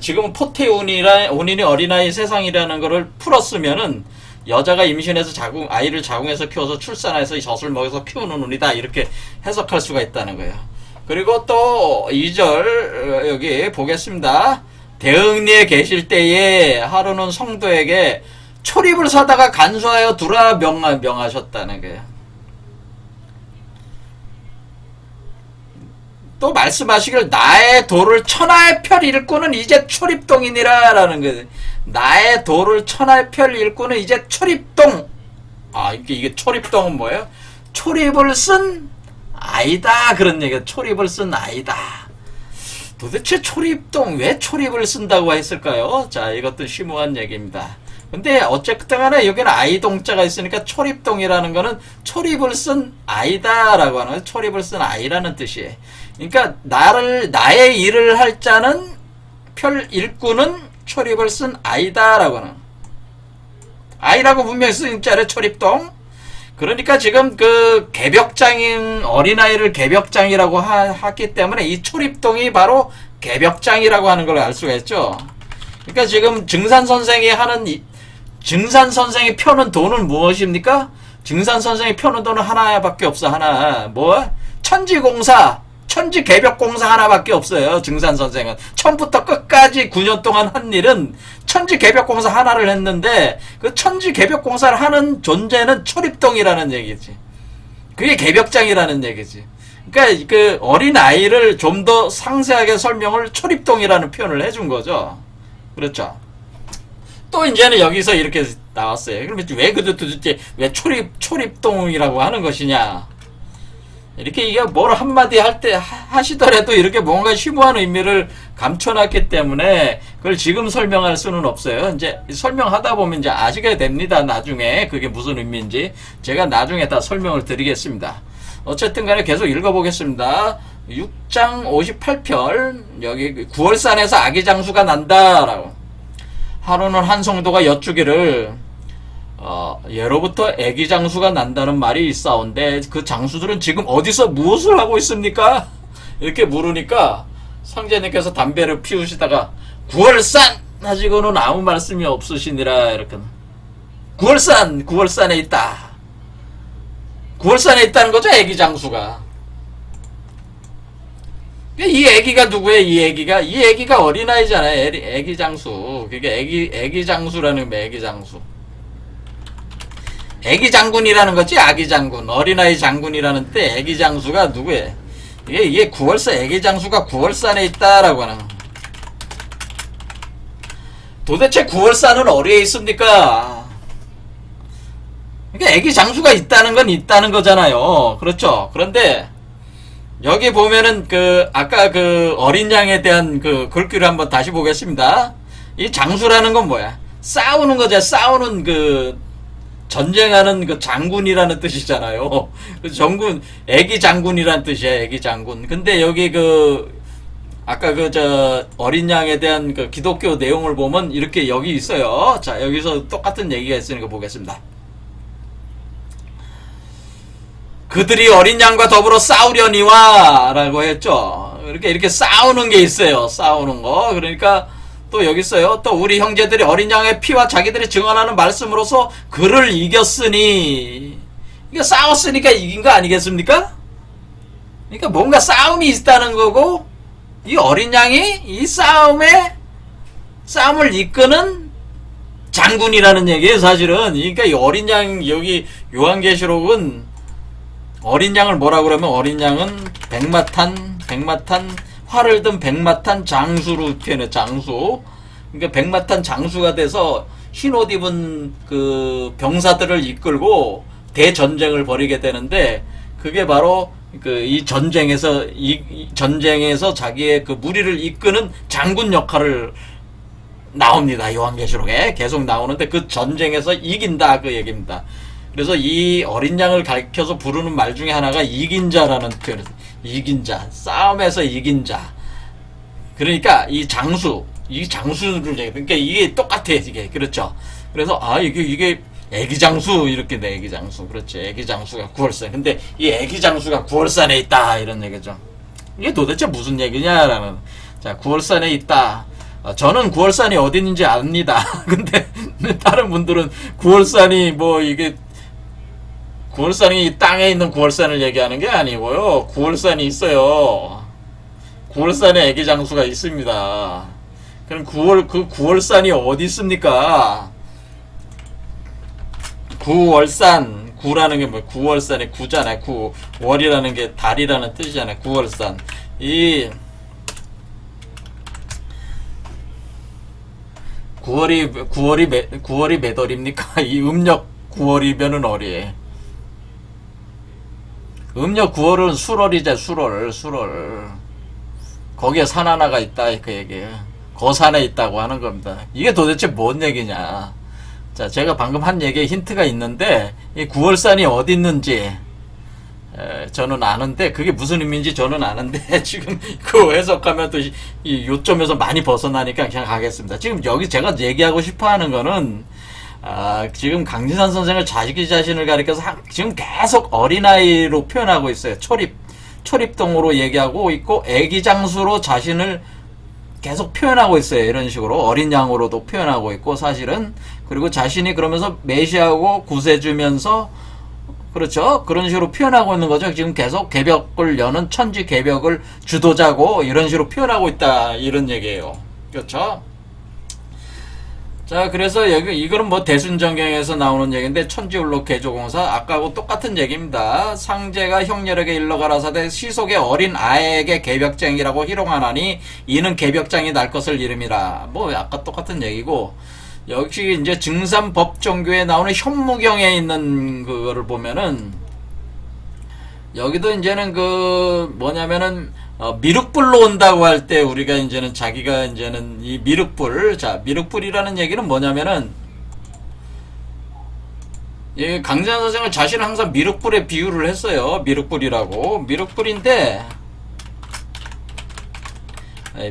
지금은 포태운인이 어린아이 세상이라는 거를 풀어 쓰면은 여자가 임신해서 아이를 자궁에서 키워서 출산해서 젖을 먹여서 키우는 운이다. 이렇게 해석할 수가 있다는 거예요. 그리고 또 2절 여기 보겠습니다. 대흥리에 계실 때에 하루는 성도에게 초립을 사다가 간수하여 두라 명하셨다는 거예요. 또 말씀하시길 나의 도를 천하의 펼 일꾼은 이제 초립동이니라 라는 거예요. 나의 도를 천하의 펼 일꾼은 이제 초립동. 이게 초립동은 뭐예요? 초립을 쓴 아이다 그런 얘기예요. 초립을 쓴 아이다. 도대체 초립동 왜 초립을 쓴다고 했을까요? 자, 이것도 심오한 얘기입니다. 근데 어쨌든 간에 여기는 아이동자가 있으니까 초립동이라는 거는 초립을 쓴 아이다 라고 하는 거예요. 초립을 쓴 아이라는 뜻이에요. 그러니까 나의 일을 할 자는 일꾼은 초립을 쓴 아이다 라고 하는 아이라고 분명히 쓰인 자를 초립동. 그러니까 지금 그 개벽장인 어린아이를 개벽장이라고 하기 때문에 이 초립동이 바로 개벽장이라고 하는 걸 알 수가 있죠. 그러니까 지금 증산 선생의 펴는 돈은 무엇입니까? 증산 선생이 펴는 돈은 하나밖에 없어. 하나. 천지개벽공사 하나밖에 없어요. 증산 선생은 처음부터 끝까지 9년 동안 한 일은 천지개벽공사 하나를 했는데 그 천지개벽공사를 하는 존재는 초립동이라는 얘기지. 그게 개벽장이라는 얘기지. 그러니까 그 어린 아이를 좀 더 상세하게 설명을 초립동이라는 표현을 해준 거죠. 그렇죠. 또 이제는 여기서 이렇게 나왔어요. 그러면 왜 초립동이라고 하는 것이냐? 이렇게 이게 뭘 한마디 하시더라도 이렇게 뭔가 심오한 의미를 감춰놨기 때문에 그걸 지금 설명할 수는 없어요. 이제 설명하다 보면 이제 아시게 됩니다. 나중에 그게 무슨 의미인지 제가 나중에 다 설명을 드리겠습니다. 어쨌든 간에 계속 읽어보겠습니다. 6장 58편 여기 9월산에서 아기장수가 난다라고. 하루는 한 성도가 여쭈기를 예로부터 애기 장수가 난다는 말이 있사온데 그 장수들은 지금 어디서 무엇을 하고 있습니까? 이렇게 물으니까 성제님께서 담배를 피우시다가 9월산 하시고는 아무 말씀이 없으시니라 이렇게. 9월산에 있다. 9월산에 있다는 거죠. 애기 장수가. 이 애기가 누구예요? 이 애기가 어린아이잖아요. 애기 장수. 그게 애기 장수라는 거예요. 애기 장수. 애기 장군이라는 거지. 아기 장군. 어린아이 장군이라는 때 애기 장수가 누구예요? 이게 9월산 애기 장수가 9월산에 있다라고 하는. 도대체 9월산은 어디에 있습니까? 그러니까 애기 장수가 있다는 건 있다는 거잖아요. 그렇죠. 그런데 여기 보면은 아까 어린 양에 대한 글귀를 한번 다시 보겠습니다. 이 장수라는 건 뭐야? 싸우는 거죠. 싸우는 전쟁하는 그 장군이라는 뜻이잖아요. 그 정군, 애기 장군이라는 뜻이야, 애기 장군. 근데 여기 아까 어린 양에 대한 그 기독교 내용을 보면 이렇게 여기 있어요. 자, 여기서 똑같은 얘기가 있으니까 보겠습니다. 그들이 어린 양과 더불어 싸우려니와 라고 했죠. 이렇게 싸우는 게 있어요. 싸우는 거. 그러니까 또 여기 있어요. 또 우리 형제들이 어린 양의 피와 자기들이 증언하는 말씀으로서 그를 이겼으니. 그러니까 싸웠으니까 이긴 거 아니겠습니까? 그러니까 뭔가 싸움이 있다는 거고, 이 어린 양이 이 싸움을 이끄는 장군이라는 얘기예요, 사실은. 그러니까 이 어린 양, 여기 요한계시록은 어린 양을 뭐라 그러면 어린 양은 백마탄, 활을 든 백마탄 장수로 표현해, 장수. 그러니까 백마탄 장수가 돼서 흰 옷 입은 그 병사들을 이끌고 대전쟁을 벌이게 되는데, 그게 바로 이 전쟁에서 자기의 그 무리를 이끄는 장군 역할을 나옵니다. 요한계시록에 계속 나오는데, 그 전쟁에서 이긴다, 그 얘기입니다. 그래서 이 어린 양을 가리켜서 부르는 말 중에 하나가 이긴 자라는 표현이에요. 이긴 자, 싸움에서 이긴 자. 그러니까 이 장수를 얘기해. 그러니까 이게 똑같아, 이게. 그렇죠. 그래서 이게 애기장수 이렇게 돼. 애기장수. 그렇지. 애기장수가 9월산. 근데 이 애기장수가 9월산에 있다, 이런 얘기죠. 이게 도대체 무슨 얘기냐라는. 자, 9월산에 있다. 저는 9월산이 어디 있는지 압니다. 근데 다른 분들은 9월산이 이게 9월산이 땅에 있는 9월산을 얘기하는 게 아니고요. 9월산이 있어요. 9월산에 애기장수가 있습니다. 그럼 9월산이 어디 있습니까? 9월산, 9라는 게 9월산의 9잖아요. 9월이라는 게 달이라는 뜻이잖아요. 9월산. 9월이 몇 월입니까? 이 음력 9월이면은 어리에. 음력 9월은 술월이자 술월. 거기에 산 하나가 있다, 그 얘기예요. 거산에 있다고 하는 겁니다. 이게 도대체 뭔 얘기냐. 자, 제가 방금 한 얘기에 힌트가 있는데, 이 9월산이 어디 있는지, 저는 아는데, 그게 무슨 의미인지 저는 아는데, 지금 그 해석하면 또 이 요점에서 많이 벗어나니까 그냥 가겠습니다. 지금 여기 제가 얘기하고 싶어 하는 거는, 지금 강진산 선생을 자기 자신을 가리켜서 지금 계속 어린아이로 표현하고 있어요. 초립동으로 얘기하고 있고, 애기장수로 자신을 계속 표현하고 있어요. 이런 식으로 어린 양으로도 표현하고 있고, 사실은. 그리고 자신이 그러면서 메시아고 구세주면서, 그렇죠, 그런 식으로 표현하고 있는 거죠. 지금 계속 개벽을 여는 천지 개벽을 주도자고 이런 식으로 표현하고 있다, 이런 얘기예요. 그렇죠. 자, 그래서 이거는 대순정경에서 나오는 얘기인데, 천지울록 개조공사, 아까하고 똑같은 얘기입니다. 상제가 형렬에게 일러 가라사대 시속의 어린 아이에게 개벽장이라고 희롱하나니 이는 개벽장이 날 것을 이름이라. 아까 똑같은 얘기고, 역시 이제 증산법정교에 나오는 현무경에 있는 그거를 보면은, 여기도 이제는 미륵불로 온다고 할 때 우리가 이제는 자기가 이제는 이 미륵불, 자, 미륵불이라는 얘기는 뭐냐면은, 이 강진산 선생은 자신은 항상 미륵불에 비유를 했어요. 미륵불이라고. 미륵불인데,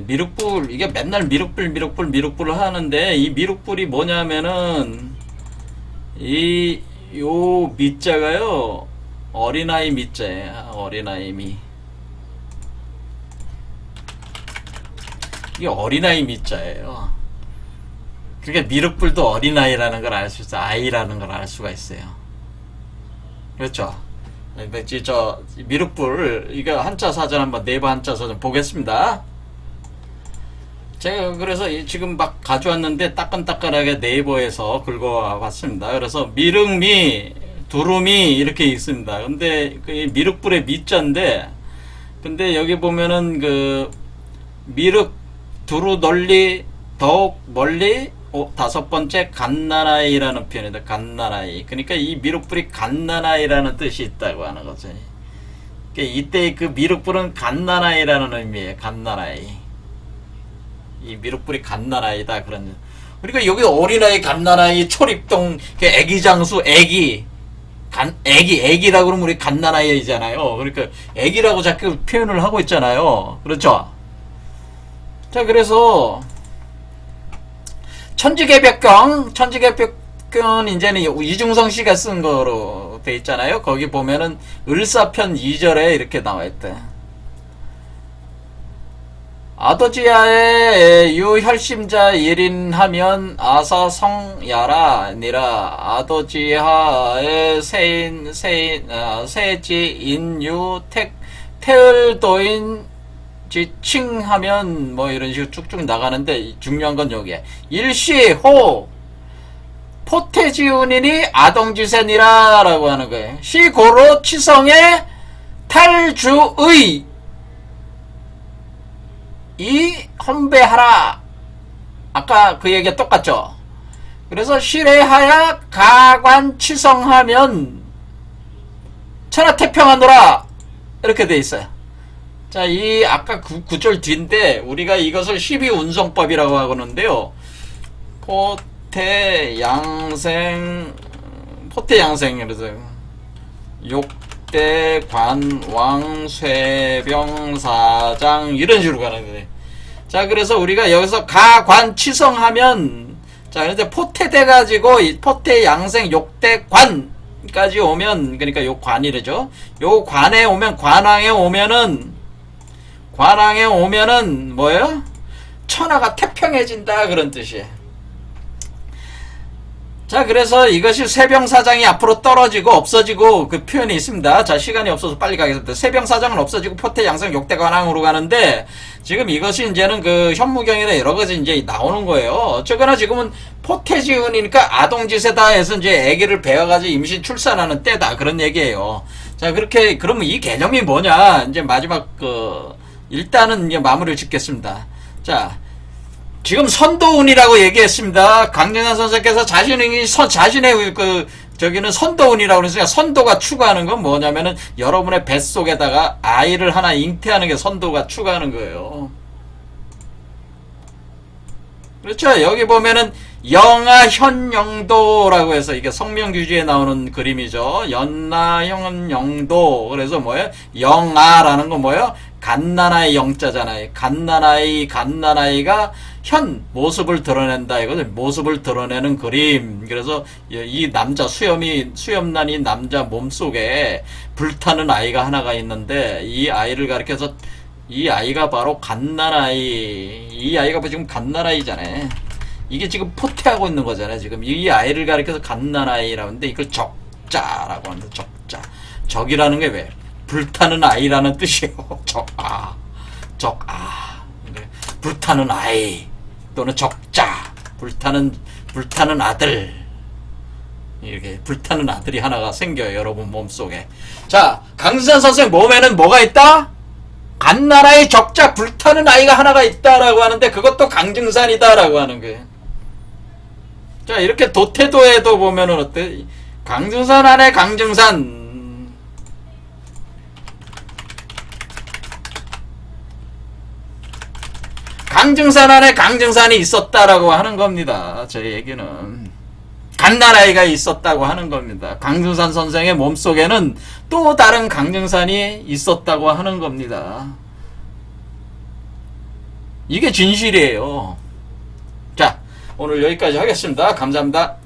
미륵불, 이게 맨날 미륵불을 하는데, 이 미륵불이 뭐냐면은, 요 미자가요, 어린아이 미자예요. 어린아이 미. 이게 어린아이 미자예요. 그러니까 미륵불도 어린아이라는 걸 알 수 있어요. 아이라는 걸 알 수가 있어요. 그렇죠. 미륵불, 이거 한자 사전 한번, 네이버 한자 사전 보겠습니다. 제가 그래서 지금 막 가져왔는데 따끈따끈하게 네이버에서 긁어왔습니다. 그래서 미륵미, 두루미 이렇게 있습니다. 근데 그 미륵불의 미자인데, 근데 여기 보면은 미륵 두루 널리 더욱 멀리 다섯 번째 갓나라이라는 표현이다. 갓나라이. 그러니까 이 미륵불이 갓나라이라는 뜻이 있다고 하는 거죠. 그러니까 이때 그 미륵불은 갓나라이라는 의미예요. 갓나라이. 이 미륵불이 갓나라이다. 그런 그러니까 여기 어린아이, 갓난아이, 초립동, 애기장수, 애기라고 그러면 우리 갓난아이잖아요. 그러니까 애기라고 자꾸 표현을 하고 있잖아요. 그렇죠? 자, 그래서 천지개벽경 이제는 이중성 씨가 쓴 거로 돼 있잖아요. 거기 보면은 을사편 2절에 이렇게 나와 있대. 아도지하에 유혈심자 1인 하면 아사성야라 니라. 아도지하에 세지 인유 태을도인 지칭하면 뭐 이런 식으로 쭉쭉 나가는데 중요한 건 여기에 일시호 포태지운이니 아동지세니라 라고 하는 거예요. 시고로 치성의 탈주의 이 헌배하라. 아까 그 얘기가 똑같죠. 그래서 실해하야 가관치성하면 천하태평하노라 이렇게 돼 있어요. 자, 이 아까 구절 뒤인데 우리가 이것을 12운성법이라고 하고는데요. 포태양생 그래서 욕대 관왕 쇠병사장 이런 식으로 가는 거예요. 자, 그래서 우리가 여기서 가관치성하면, 자, 그런데 포태돼 가지고 포태양생 욕대 관까지 오면, 그러니까 요 관이래죠. 요 관에 오면, 관왕에 오면은 뭐예요? 천하가 태평해진다 그런 뜻이에요. 자, 그래서 이것이 세병사장이 앞으로 떨어지고 없어지고 그 표현이 있습니다. 자, 시간이 없어서 빨리 가겠습니다. 세병사장은 없어지고 포태양생 욕대관왕으로 가는데, 지금 이것이 이제는 그 현무경이나 여러 가지 이제 나오는 거예요. 어쨌거나 지금은 포태지운이니까 아동지세다 해서 이제 아기를 배워가지고 임신 출산하는 때다 그런 얘기예요. 자, 그렇게 그러면 이 개념이 뭐냐? 이제 마지막 일단은 이제 마무리를 짓겠습니다. 자, 지금 선도운이라고 얘기했습니다. 강정현 선생께서 자신의 저기는 선도운이라고 그랬으니까 선도가 추구하는 건 뭐냐면은 여러분의 뱃속에다가 아이를 하나 잉태하는 게 선도가 추구하는 거예요. 그렇죠? 여기 보면은 영아현영도라고 해서 이게 성명규지에 나오는 그림이죠. 연나현영도. 그래서 뭐예요? 영아라는 건 뭐예요? 갓난아이 영자잖아요. 갓난아이가 현 모습을 드러낸다 이거죠. 모습을 드러내는 그림. 그래서 이 남자 수염난 남자 몸속에 불타는 아이가 하나가 있는데, 이 아이를 가리켜서 이 아이가 바로 갓난아이. 이 아이가 지금 갓난아이잖아요. 이게 지금 포태하고 있는 거잖아요. 지금 이 아이를 가리켜서 갓난아이라고 하는데 이걸 적자라고 하는데, 적자. 적이라는 게 왜? 불타는 아이라는 뜻이에요. 불타는 아이 또는 적자, 불타는 아들, 이렇게 불타는 아들이 하나가 생겨요, 여러분 몸속에. 자, 강진산 선생 몸에는 뭐가 있다? 갓나라의 적자 불타는 아이가 하나가 있다라고 하는데, 그것도 강증산이다라고 하는 거예요. 자, 이렇게 도태도에도 보면은 어때? 강증산 안에 강증산. 강증산 안에 강증산이 있었다라고 하는 겁니다. 저 얘기는 갓난아이가 있었다고 하는 겁니다. 강증산 선생의 몸속에는 또 다른 강증산이 있었다고 하는 겁니다. 이게 진실이에요. 자, 오늘 여기까지 하겠습니다. 감사합니다.